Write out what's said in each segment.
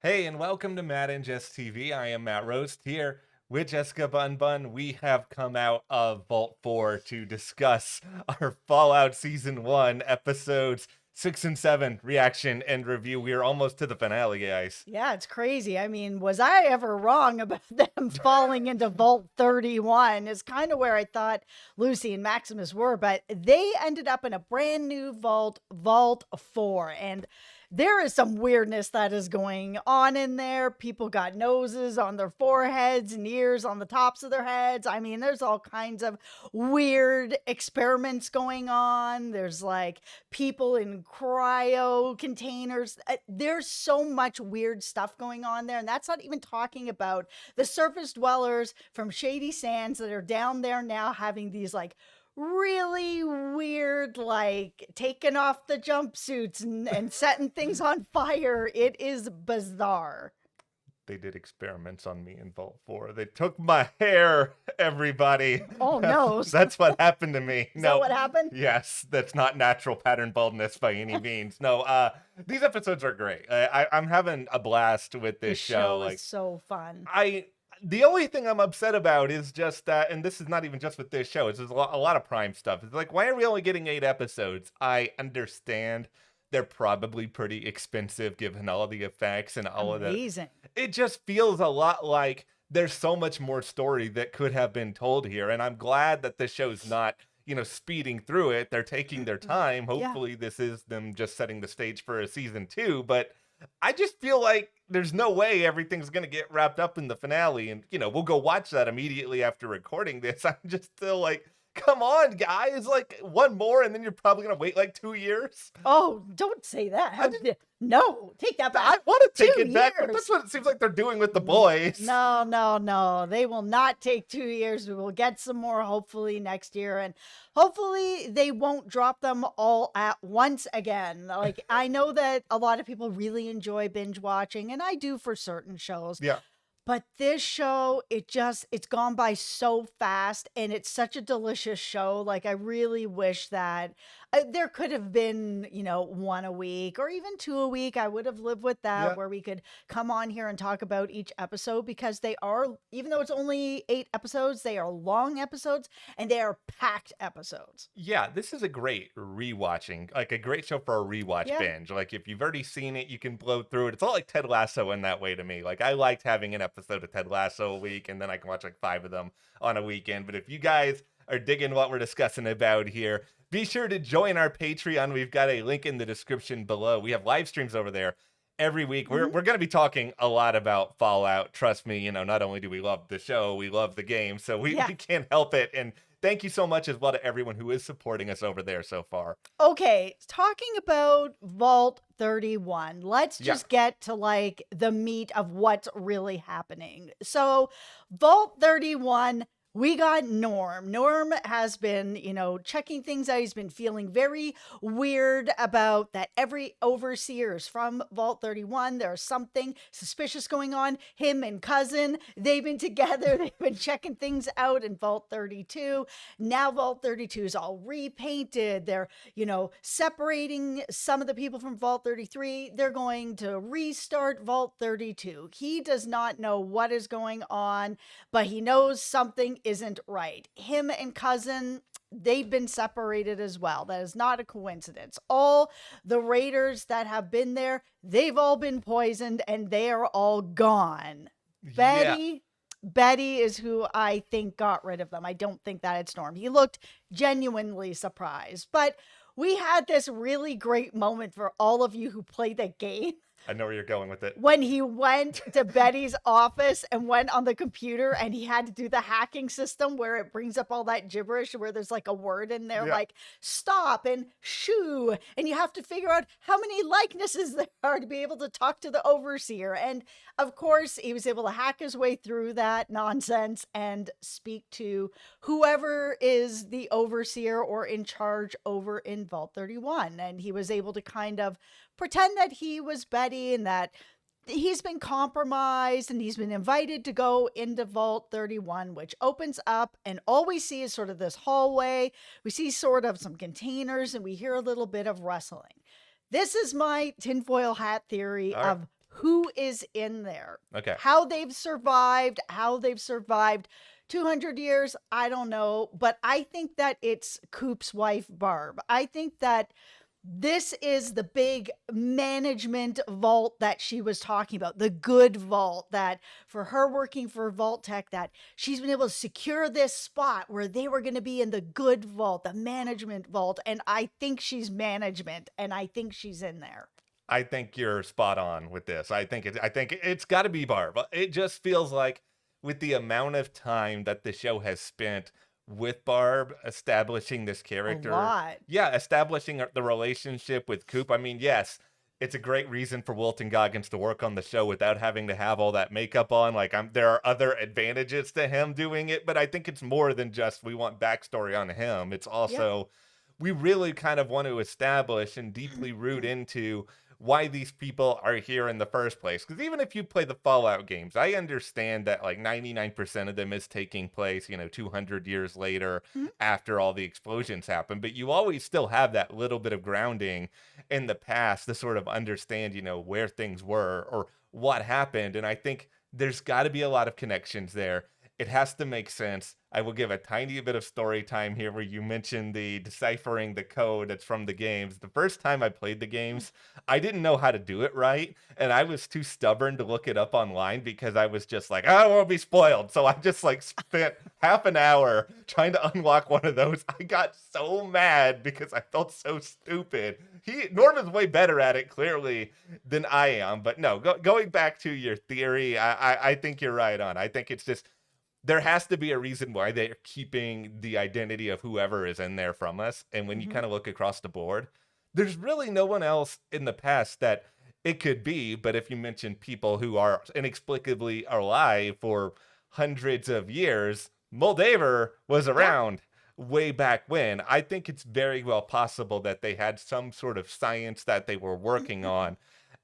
Hey, and welcome to Matt and Jess TV. I am Matt Roast here with Jessica Bun Bun. We have come out of Vault 4 to discuss our Fallout Season 1 episodes 6 and 7 reaction and review. We are almost to the finale, guys. Yeah, it's crazy. I mean, was I ever wrong about them falling into Vault 31? Is kind of where I thought Lucy and Maximus were, but they ended up in a brand new vault, Vault 4. And there is some weirdness that is going on in there. People got noses on their foreheads and ears on the tops of their heads. I mean, there's all kinds of weird experiments going on. There's like people in cryo containers. There's so much weird stuff going on there. And that's not even talking about the surface dwellers from Shady Sands that are down there now having these like really weird, like taking off the jumpsuits and setting things on fire. It is bizarre. They did experiments on me in Vault 4. They took my hair, everybody. Oh no. That's what happened to me. Is that what happened? Yes, that's not natural pattern baldness by any means. No, these episodes are great. I'm having a blast with this show. Like, is so fun. The only thing I'm upset about is just that, and this is not even just with this show, it's just a lot of Prime stuff. It's like, why are we only getting 8 episodes? I understand they're probably pretty expensive given all the effects and all of that. Amazing. It just feels a lot like there's so much more story that could have been told here. And I'm glad that this show's not, speeding through it. They're taking their time. Hopefully this is them just setting the stage for a season 2. But I just feel like there's no way everything's going to get wrapped up in the finale. And, we'll go watch that immediately after recording this. I'm just still like, come on, guys, like one more and then you're probably going to wait like 2 years. Oh, don't say that. No, take that back. I want to take it back, but that's what it seems like they're doing with the boys. No. They will not take 2 years. We will get some more hopefully next year. And hopefully they won't drop them all at once again. Like, I know that a lot of people really enjoy binge watching, and I do for certain shows. Yeah. But this show, it's gone by so fast, and it's such a delicious show. Like, I really wish that there could have been, one a week or even 2 a week. I would have lived with that, where we could come on here and talk about each episode, because they are, even though it's only 8 episodes, they are long episodes and they are packed episodes. Yeah, this is a great rewatching, like a great show for a rewatch binge. Like, if you've already seen it, you can blow through it. It's all like Ted Lasso in that way to me. Like, I liked having an episode of Ted Lasso a week, and then I can watch like 5 of them on a weekend. But if you guys are digging what we're discussing about here, be sure to join our Patreon. We've got a link in the description below. We have live streams over there every week. We're going to be talking a lot about Fallout. Trust me, not only do we love the show, we love the game. So we can't help it. And thank you so much as well to everyone who is supporting us over there so far. Okay, talking about Vault 31, let's just get to like the meat of what's really happening. So Vault 31, we got Norm. Norm has been, checking things out. He's been feeling very weird about that every overseer is from Vault 31. There's something suspicious going on. Him and cousin, they've been together. They've been checking things out in Vault 32. Now Vault 32 is all repainted. They're, separating some of the people from Vault 33. They're going to restart Vault 32. He does not know what is going on, but he knows something isn't right. Him and cousin, they've been separated as well. That is not a coincidence. All the raiders that have been there, they've all been poisoned and they are all gone. Betty is who I think got rid of them. I don't think that it's Norm. He looked genuinely surprised. But we had this really great moment for all of you who played the game. I know where you're going with it. When he went to Betty's office and went on the computer and he had to do the hacking system where it brings up all that gibberish where there's like a word in there like stop and shoo. And you have to figure out how many likenesses there are to be able to talk to the overseer. And of course, he was able to hack his way through that nonsense and speak to whoever is the overseer or in charge over in Vault 31. And he was able to kind of pretend that he was Betty and that he's been compromised and he's been invited to go into Vault 31, which opens up and all we see is sort of this hallway. We see sort of some containers and we hear a little bit of rustling. This is my tinfoil hat theory of who is in there. Okay. How they've survived, 200 years, I don't know. But I think that it's Coop's wife, Barb. I think that this is the big management vault that she was talking about, the good vault, that for her working for Vault Tech, that she's been able to secure this spot where they were going to be in the good vault, the management vault. And I think she's management, and I think she's in there. I think you're spot on with this. I think it's got to be Barb. It just feels like with the amount of time that the show has spent with Barb establishing this character. A lot. Yeah, establishing the relationship with Coop. I mean, yes, it's a great reason for Walton Goggins to work on the show without having to have all that makeup on. Like, there are other advantages to him doing it, but I think it's more than just we want backstory on him. It's also we really kind of want to establish and deeply root into why these people are here in the first place. Because even if you play the Fallout games, I understand that like 99% of them is taking place, 200 years later after all the explosions happen. But you always still have that little bit of grounding in the past to sort of understand, where things were or what happened. And I think there's got to be a lot of connections there. It has to make sense. I will give a tiny bit of story time here where you mentioned the deciphering the code that's from the games. The first time I played the games, I didn't know how to do it right. And I was too stubborn to look it up online because I was just like, I won't be spoiled. So I just like spent half an hour trying to unlock one of those. I got so mad because I felt so stupid. Norman's way better at it, clearly, than I am. But no, going back to your theory, I think you're right on. I think it's just, there has to be a reason why they're keeping the identity of whoever is in there from us. And when you kind of look across the board, there's really no one else in the past that it could be. But if you mention people who are inexplicably alive for hundreds of years, Moldaver was around way back when. I think it's very well possible that they had some sort of science that they were working on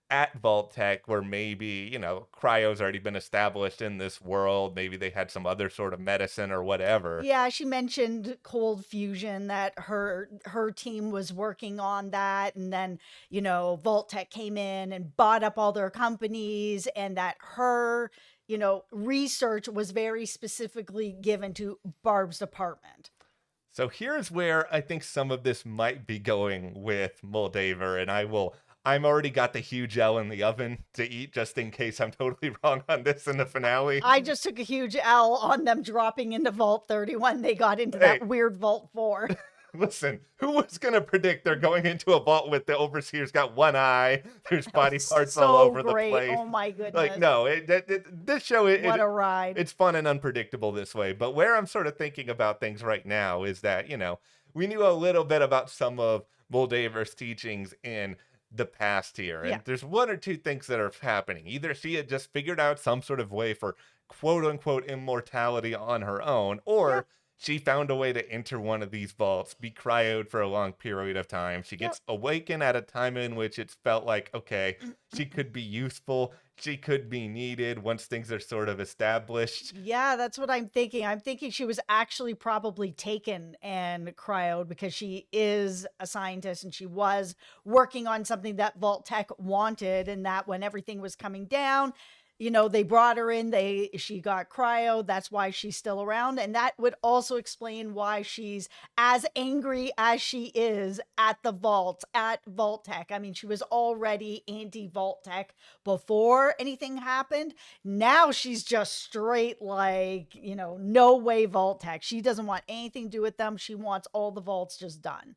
at Vault Tech, where maybe, cryo's already been established in this world. Maybe they had some other sort of medicine or whatever. Yeah, she mentioned cold fusion, that her team was working on that. And then, Vault Tech came in and bought up all their companies, and that her, research was very specifically given to Barb's department. So here's where I think some of this might be going with Moldaver, and I'm already got the huge L in the oven to eat just in case I'm totally wrong on this in the finale. I just took a huge L on them dropping into Vault 31. They got into that weird Vault 4. Listen, who was going to predict they're going into a vault with the overseer's got one eye, there's body parts all over the place. Oh my goodness. Like, no, this show, what a ride. It's fun and unpredictable this way. But where I'm sort of thinking about things right now is that, we knew a little bit about some of Moldaver's teachings in the past here. And there's one or two things that are happening. Either she had just figured out some sort of way for quote unquote immortality on her own, or she found a way to enter one of these vaults, be cryoed for a long period of time. She gets awakened at a time in which it's felt like, okay, she could be useful. She could be needed once things are sort of established. Yeah, that's what I'm thinking. I'm thinking she was actually probably taken and cryoed because she is a scientist and she was working on something that Vault Tech wanted, and that when everything was coming down, they brought her in, she got cryo. That's why she's still around. And that would also explain why she's as angry as she is at the vault, at Vault Tech. I mean, she was already anti-Vault Tech before anything happened. Now she's just straight like, no way Vault Tech. She doesn't want anything to do with them. She wants all the vaults just done.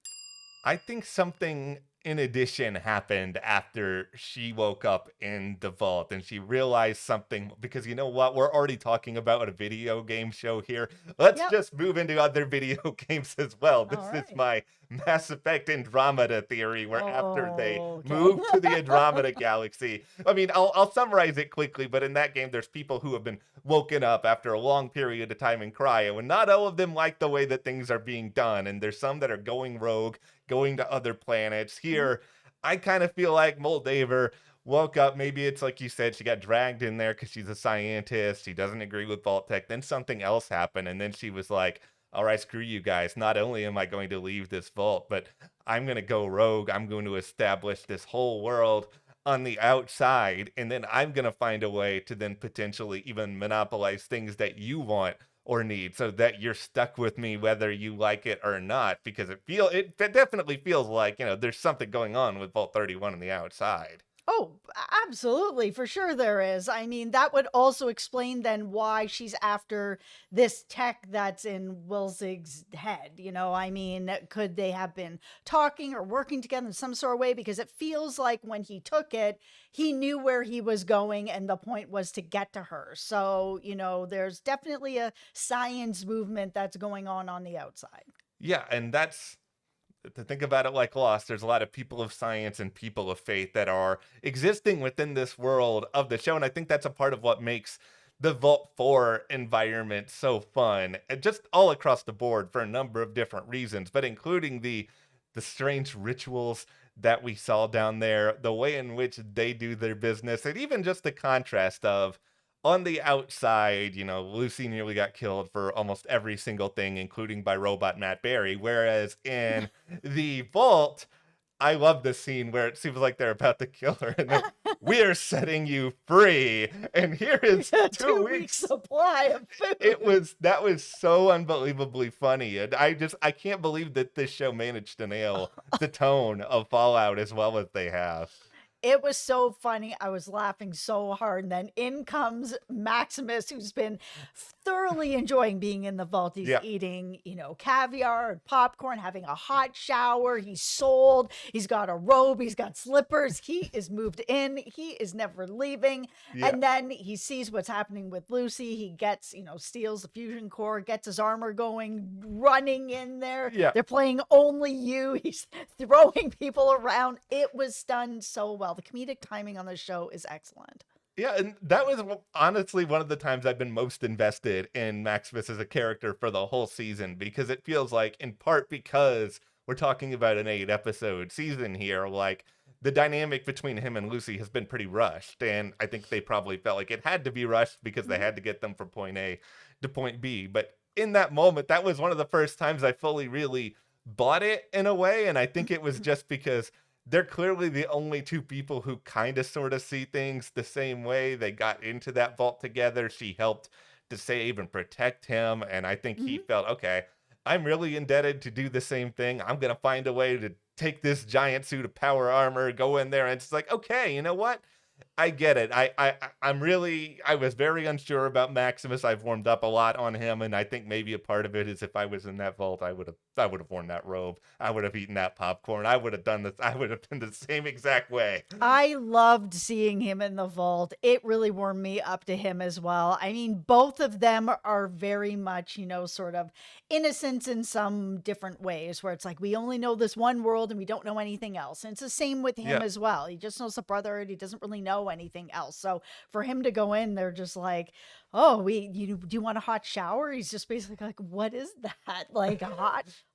I think something in addition happened after she woke up in the vault and she realized something, because you know what? We're already talking about a video game show here. Let's just move into other video games as well. This is my Mass Effect Andromeda theory, where after they move to the Andromeda galaxy, I mean, I'll summarize it quickly, but in that game, there's people who have been woken up after a long period of time in cryo, and not all of them like the way that things are being done, and there's some that are going rogue, going to other planets. Here, I kind of feel like Moldaver woke up. Maybe it's like you said, she got dragged in there because she's a scientist. She doesn't agree with Vault Tech. Then something else happened, and then she was like, all right, screw you guys. Not only am I going to leave this vault, but I'm going to go rogue. I'm going to establish this whole world on the outside, and then I'm gonna find a way to then potentially even monopolize things that you want or need, so that you're stuck with me whether you like it or not, because it definitely feels like, there's something going on with Vault 31 on the outside. Oh, absolutely. For sure there is. I mean, that would also explain then why she's after this tech that's in Wilsig's head. I mean, could they have been talking or working together in some sort of way? Because it feels like when he took it, he knew where he was going and the point was to get to her. So, there's definitely a science movement that's going on the outside. Yeah, and that's to think about it like Lost, there's a lot of people of science and people of faith that are existing within this world of the show. And I think that's a part of what makes the Vault 4 environment so fun, and just all across the board for a number of different reasons, but including the strange rituals that we saw down there, the way in which they do their business, and even just the contrast of on the outside, Lucy nearly got killed for almost every single thing, including by robot Matt Berry. Whereas in the vault, I love the scene where it seems like they're about to kill her, and then we're setting you free, and here is 2 weeks supply of food. That was so unbelievably funny, and I can't believe that this show managed to nail the tone of Fallout as well as they have. It was so funny. I was laughing so hard. And then in comes Maximus, who's been thoroughly enjoying being in the vault. He's eating, caviar and popcorn, having a hot shower. He's sold. He's got a robe. He's got slippers. He is moved in. He is never leaving. Yeah. And then he sees what's happening with Lucy. He gets, steals the fusion core, gets his armor going, running in there. Yeah. They're playing Only You. He's throwing people around. It was done so well. The comedic timing on the show is excellent. Yeah, and that was honestly one of the times I've been most invested in Maximus as a character for the whole season, because it feels like, in part because we're talking about an 8-episode season here, like the dynamic between him and Lucy has been pretty rushed, and I think they probably felt like it had to be rushed because they had to get them from point A to point B. But in that moment, that was one of the first times I fully really bought it in a way, and I think it was just because they're clearly the only two people who kind of sort of see things the same way. They got into that vault together. She helped to save and protect him. And I think he felt, okay, I'm really indebted to do the same thing. I'm going to find a way to take this giant suit of power armor, go in there. And it's like, okay, you know what? I get it. I was very unsure about Maximus. I've warmed up a lot on him, and I think maybe a part of it is if I was in that vault, I would have worn that robe. I would have eaten that popcorn. I would have done this. I would have been the same exact way. I loved seeing him in the vault. It really warmed me up to him as well. I mean, both of them are very much, sort of innocent in some different ways, where it's like, we only know this one world and we don't know anything else. And it's the same with him as well. He just knows the Brotherhood. He doesn't really know anything else. So for him to go in, they're just like, oh, do you want a hot shower? He's just basically like, what is that? Like a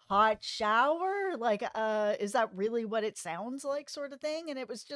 hot shower? Like, is that really what it sounds like, sort of thing? And it was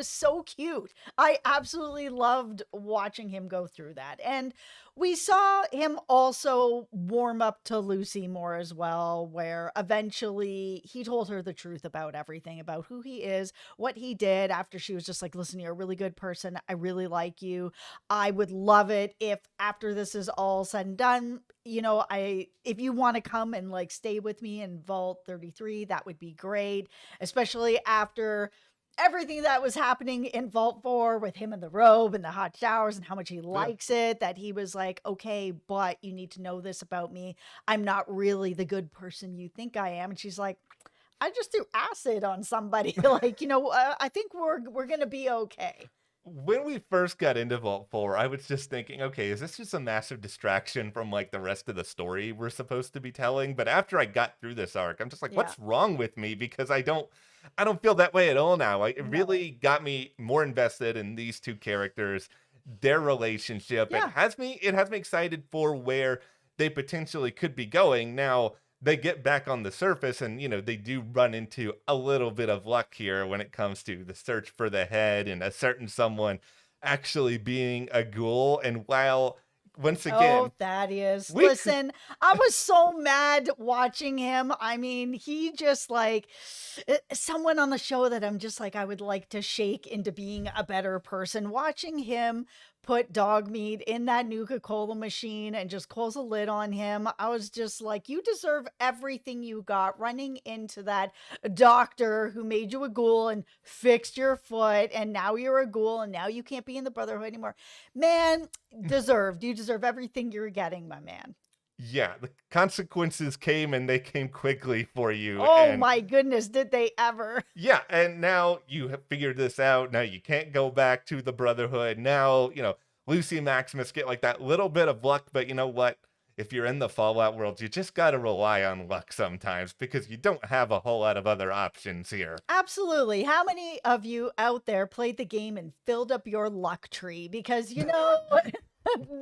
so cute. I absolutely loved watching him go through that. And we saw him also warm up to Lucy more as well, where eventually he told her the truth about everything, about who he is, what he did, after she was just like, listen, you're a really good person. I really like you. I would love it if after this is all said and done, if you want to come and like stay with me in Vault 33, that would be great, especially after everything that was happening in Vault 4 with him in the robe and the hot showers and how much he likes it, that he was like, okay, but you need to know this about me. I'm not really the good person you think I am. And she's like, I just threw acid on somebody. Like, I think we're going to be okay. When we first got into Vault 4, I was just thinking, okay, is this just a massive distraction from like the rest of the story we're supposed to be telling? But after I got through this arc, I'm just like, what's wrong with me? Because I don't feel that way at all now. It really got me more invested in these two characters, their relationship. Yeah. It has me excited for where they potentially could be going. Now, they get back on the surface and, they do run into a little bit of luck here when it comes to the search for the head and a certain someone actually being a ghoul. And while once Oh, again, Thaddeus. we Listen, I was so mad watching him. I mean, he just like someone on the show that I'm just like, I would like to shake into being a better person. Watching him put dog meat in that Nuka-Cola machine and just close a lid on him, I was just like, you deserve everything you got running into that doctor who made you a ghoul and fixed your foot, and now you're a ghoul, and now you can't be in the Brotherhood anymore. Man, deserved. You deserve everything you're getting, my man. yeah, the consequences came and they came quickly for you. Oh And my goodness, did they ever? yeah, and now you have figured this out. Now you can't go back to the Brotherhood. Now, Lucy and Maximus get like that little bit of luck, but you know what? If you're in the Fallout world, you just got to rely on luck sometimes because you don't have a whole lot of other options here. Absolutely. How many of you out there played the game and filled up your luck tree? Because,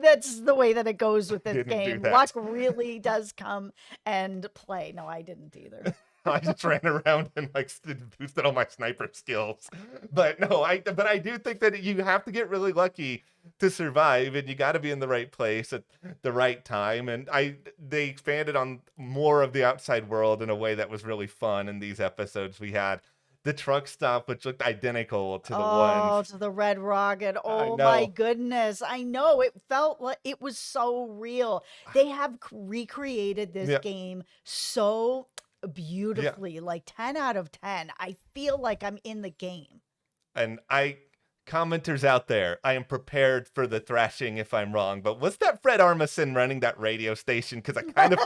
that's the way that it goes with this Didn't do game. that. Luck really does come and play. No, I didn't either. I just ran around and like boosted all my sniper skills. But no, I do think that you have to get really lucky to survive, and you got to be in the right place at the right time. And they expanded on more of the outside world in a way that was really fun in these episodes. We had the truck stop, which looked identical to the ones. To the Red Rocket. I Oh my know. goodness. I know. It felt like it was so real. They have recreated this Yeah, game so yeah. beautifully, like 10 out of 10. I feel like I'm in the game. And commenters out there, I am prepared for the thrashing if I'm wrong. But was that Fred Armisen running that radio station? Because I kind of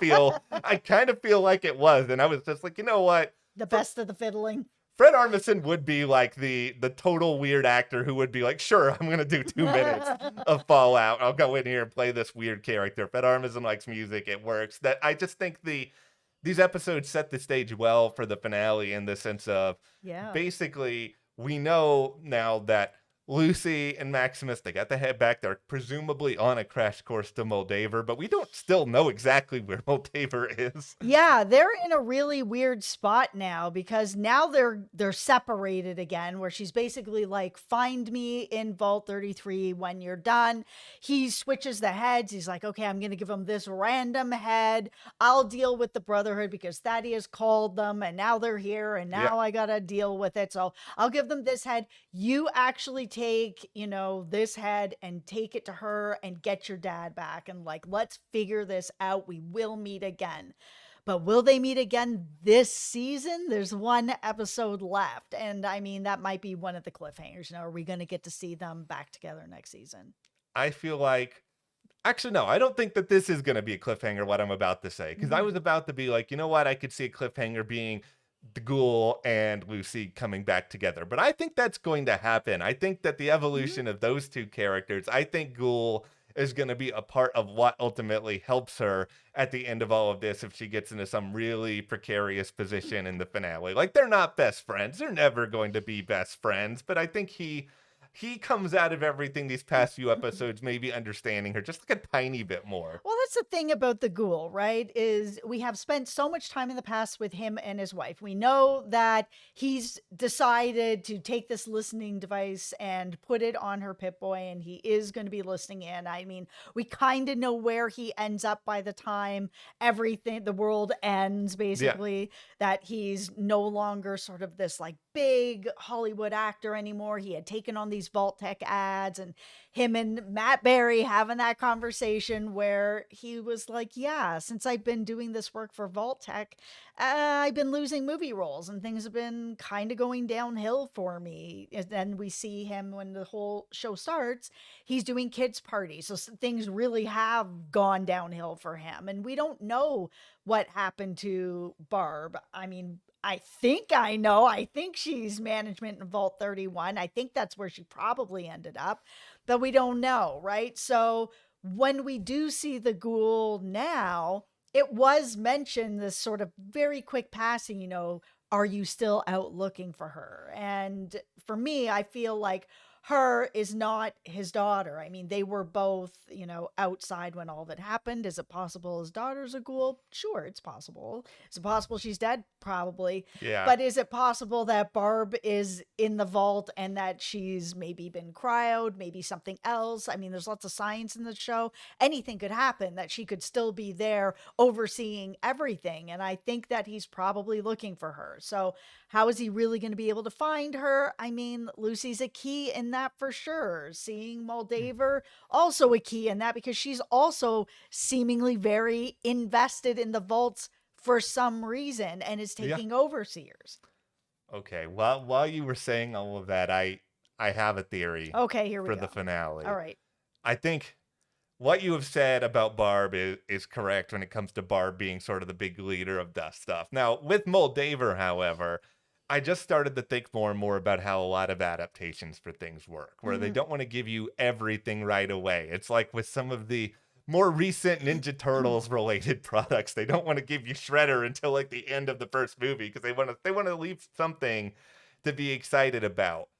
feel like it was, and I was just like, you know what? The best of the fiddling. Fred Armisen would be like the total weird actor who would be like, sure, I'm gonna do 2 minutes of Fallout. I'll go in here and play this weird character. Fred Armisen likes music; it works. That I just think these episodes set the stage well for the finale in the sense of Yeah. basically we know now that Lucy and Maximus, they got the head back. They're presumably on a crash course to Moldaver, but we don't still know exactly where Moldaver is. Yeah, they're in a really weird spot now because now they're separated again, where she's basically like, find me in Vault 33 when you're done. He switches the heads. He's like, okay, I'm gonna give him this random head. I'll deal with the Brotherhood because Thaddeus called them and now they're here and Yeah. now I gotta deal with it. So I'll give them this head. You actually take, this head and take it to her and get your dad back. And like, let's figure this out. We will meet again. But will they meet again this season? There's one episode left. And I mean, that might be one of the cliffhangers. Are we going to get to see them back together next season? I feel like actually, no, I don't think that this is going to be a cliffhanger, what I'm about to say. Because I was about to be like, you know what? I could see a cliffhanger being the Ghoul and Lucy coming back together. But I think that's going to happen. I think that the evolution of those two characters, I think Ghoul is going to be a part of what ultimately helps her at the end of all of this if she gets into some really precarious position in the finale. Like, they're not best friends. They're never going to be best friends. But I think he comes out of everything these past few episodes, maybe understanding her just like a tiny bit more. Well, that's the thing about the Ghoul, right? Is we have spent so much time in the past with him and his wife. We know that he's decided to take this listening device and put it on her Pip-Boy, and he is going to be listening in. I mean, we kind of know where he ends up by the time the world ends, Yeah. basically, that he's no longer sort of this like big Hollywood actor anymore. He had taken on these Vault Tech ads, and him and Matt Berry having that conversation where he was like, yeah, since I've been doing this work for Vault Tech, I've been losing movie roles and things have been kind of going downhill for me. And then we see him when the whole show starts, he's doing kids' parties. So things really have gone downhill for him. And we don't know what happened to Barb. I mean, I think I know. I think she's management in Vault 31. I think that's where she probably ended up, but we don't know, right? So when we do see the Ghoul now, it was mentioned this sort of very quick passing, are you still out looking for her? And for me, I feel like her is not his daughter. I mean, they were both, outside when all of it happened. Is it possible his daughter's a ghoul? Sure, it's possible. Is it possible she's dead? Probably. Yeah. But is it possible that Barb is in the vault and that she's maybe been cryoed, maybe something else? I mean, there's lots of science in the show. Anything could happen, that she could still be there overseeing everything. And I think that he's probably looking for her. So how is he really going to be able to find her? I mean, Lucy's a key in that for sure. Seeing Moldaver, also a key in that, because she's also seemingly very invested in the vaults for some reason and is taking overseers. Okay, well, while you were saying all of that, I have a theory. Okay, here we go. For the finale. All right. I think what you have said about Barb is correct when it comes to Barb being sort of the big leader of that stuff. Now, with Moldaver, however, I just started to think more and more about how a lot of adaptations for things work, where they don't want to give you everything right away. It's like with some of the more recent Ninja Turtles related products, they don't want to give you Shredder until like the end of the first movie because they want to leave something to be excited about.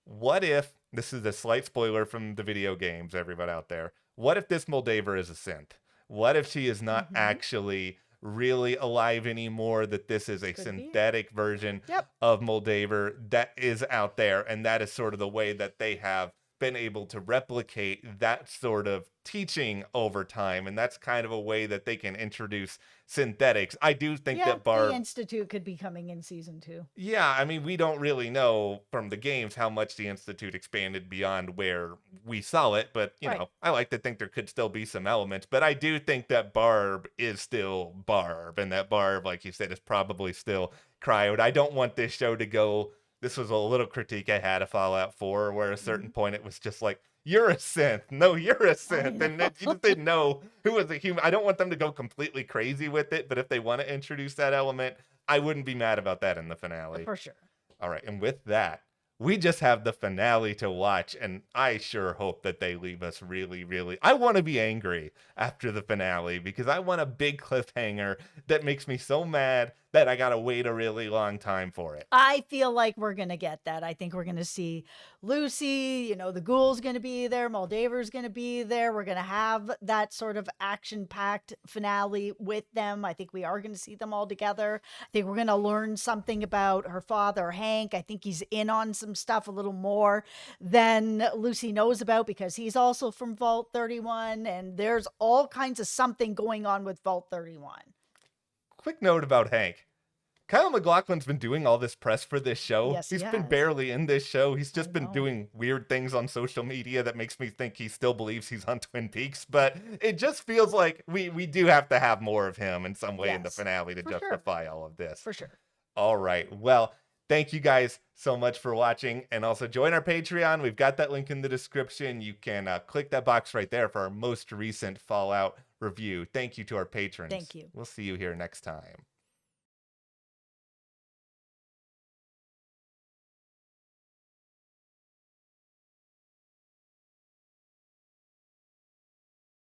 What if, this is a slight spoiler from the video games, everyone out there, what if this Moldaver is a synth? What if she is not actually really alive anymore, that this is a synthetic version of Moldaver that is out there, and that is sort of the way that they have been able to replicate that sort of teaching over time, and that's kind of a way that they can introduce synthetics. I do think that Barb... the Institute could be coming in season 2. Yeah, I mean, we don't really know from the games how much the Institute expanded beyond where we saw it, but, you know, I like to think there could still be some elements, but I do think that Barb is still Barb, and that Barb, like you said, is probably still cryoed. I don't want this show to go... This was a little critique I had of Fallout 4, where at a certain point it was just like, you're a synth. No, you're a synth. And you just didn't know who was a human. I don't want them to go completely crazy with it, but if they want to introduce that element, I wouldn't be mad about that in the finale. For sure. All right. And with that, we just have the finale to watch, and I sure hope that they leave us really, really... I want to be angry after the finale, because I want a big cliffhanger that makes me so mad that I gotta wait a really long time for it. I feel like we're gonna get that. I think we're gonna see Lucy, the Ghoul's gonna be there, Moldaver's gonna be there. We're gonna have that sort of action-packed finale with them. I think we are gonna see them all together. I think we're gonna learn something about her father, Hank. I think he's in on some stuff a little more than Lucy knows about, because he's also from Vault 31, and there's all kinds of something going on with Vault 31. Quick note about Hank. Kyle MacLachlan's been doing all this press for this show. Yes, he's been barely in this show. He's just been doing weird things on social media that makes me think he still believes he's on Twin Peaks. But it just feels like we do have to have more of him in some way in the finale to justify all of this. For sure. All right. Well, thank you guys so much for watching. And also join our Patreon. We've got that link in the description. You can click that box right there for our most recent Fallout review. Thank you to our patrons. Thank you. We'll see you here next time.